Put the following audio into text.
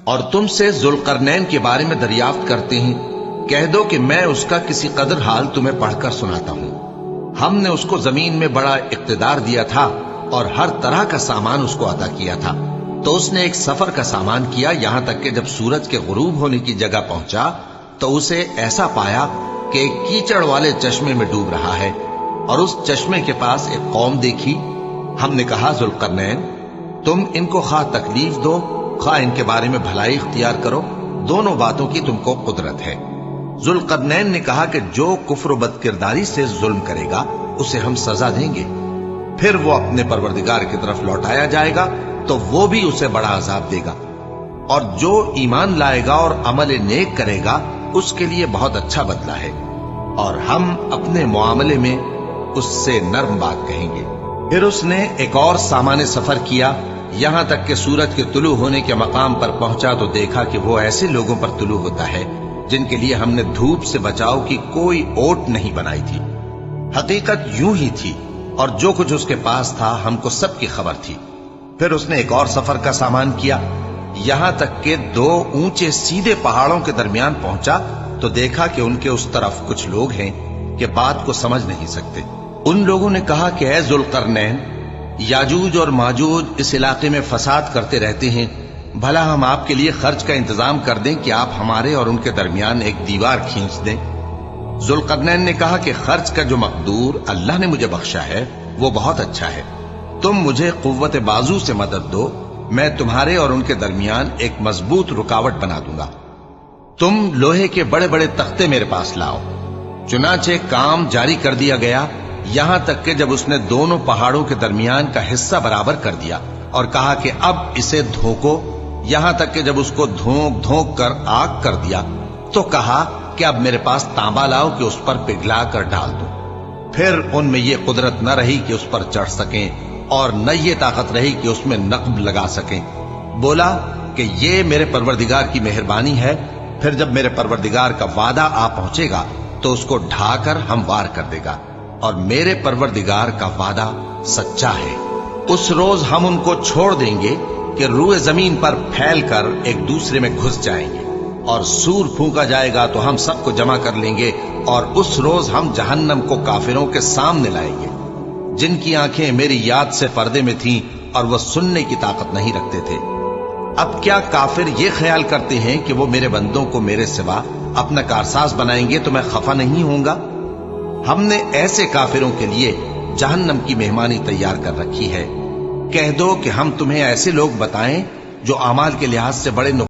اور تم سے ذوالقرنین کے بارے میں دریافت کرتے ہیں، کہہ دو کہ میں اس کا کسی قدر حال تمہیں پڑھ کر سناتا ہوں۔ ہم نے اس کو زمین میں بڑا اقتدار دیا تھا اور ہر طرح کا سامان اس کو عطا کیا تھا، تو اس نے ایک سفر کا سامان کیا، یہاں تک کہ جب سورج کے غروب ہونے کی جگہ پہنچا تو اسے ایسا پایا کہ ایک کیچڑ والے چشمے میں ڈوب رہا ہے، اور اس چشمے کے پاس ایک قوم دیکھی۔ ہم نے کہا ذوالقرنین، تم ان کو خواہ تکلیف دو خواہ ان کے بارے میں بھلائی اختیار کرو، دونوں باتوں کی تم کو قدرت ہے۔ ذوالقرنین نے کہا کہ جو کفر و بد کرداری سے ظلم کرے گا اسے ہم سزا دیں گے، پھر وہ اپنے پروردگار کی طرف لوٹایا جائے گا تو وہ بھی اسے بڑا عذاب دے گا، اور جو ایمان لائے گا اور عمل نیک کرے گا اس کے لیے بہت اچھا بدلہ ہے، اور ہم اپنے معاملے میں اس سے نرم بات کہیں گے۔ پھر اس نے ایک اور سامان سفر کیا، یہاں تک کہ سورج کے طلوع ہونے کے مقام پر پہنچا تو دیکھا کہ وہ ایسے لوگوں پر طلوع ہوتا ہے جن کے لیے ہم نے دھوپ سے بچاؤ کی کوئی اوٹ نہیں بنائی تھی۔ حقیقت یوں ہی تھی، اور جو کچھ اس کے پاس تھا ہم کو سب کی خبر تھی۔ پھر اس نے ایک اور سفر کا سامان کیا، یہاں تک کہ دو اونچے سیدھے پہاڑوں کے درمیان پہنچا تو دیکھا کہ ان کے اس طرف کچھ لوگ ہیں کہ بات کو سمجھ نہیں سکتے۔ ان لوگوں نے کہا کہ اے ذوالقرنین، یاجوج اور ماجوج اس علاقے میں فساد کرتے رہتے ہیں، بھلا ہم آپ کے لیے خرچ کا انتظام کر دیں کہ آپ ہمارے اور ان کے درمیان ایک دیوار کھینچ دیں۔ ذوالقرنین نے کہا کہ خرچ کا جو مقدور اللہ نے مجھے بخشا ہے وہ بہت اچھا ہے، تم مجھے قوت بازو سے مدد دو، میں تمہارے اور ان کے درمیان ایک مضبوط رکاوٹ بنا دوں گا۔ تم لوہے کے بڑے بڑے تختے میرے پاس لاؤ۔ چنانچہ کام جاری کر دیا گیا، یہاں تک کہ جب اس نے دونوں پہاڑوں کے درمیان کا حصہ برابر کر دیا اور کہا کہ اب اسے دھوکو، یہاں تک کہ جب اس کو دھونک دھونک کر آگ کر دیا تو کہا کہ اب میرے پاس تانبا لاؤ کہ اس پر پگھلا کر ڈال دو۔ پھر ان میں یہ قدرت نہ رہی کہ اس پر چڑھ سکیں، اور نہ یہ طاقت رہی کہ اس میں نقب لگا سکیں۔ بولا کہ یہ میرے پروردگار کی مہربانی ہے، پھر جب میرے پروردگار کا وعدہ آ پہنچے گا تو اس کو ڈھا کر ہموار کر دے گا، اور میرے پروردگار کا وعدہ سچا ہے۔ اس روز ہم ان کو چھوڑ دیں گے کہ روئے زمین پر پھیل کر ایک دوسرے میں گھس جائیں گے، اور سور پھونکا جائے گا تو ہم سب کو جمع کر لیں گے، اور اس روز ہم جہنم کو کافروں کے سامنے لائیں گے، جن کی آنکھیں میری یاد سے پردے میں تھیں اور وہ سننے کی طاقت نہیں رکھتے تھے۔ اب کیا کافر یہ خیال کرتے ہیں کہ وہ میرے بندوں کو میرے سوا اپنا کارساز بنائیں گے تو میں خفا نہیں ہوں گا؟ ہم نے ایسے کافروں کے لیے جہنم کی مہمانی تیار کر رکھی ہے۔ کہہ دو کہ ہم تمہیں ایسے لوگ بتائیں جو اعمال کے لحاظ سے بڑے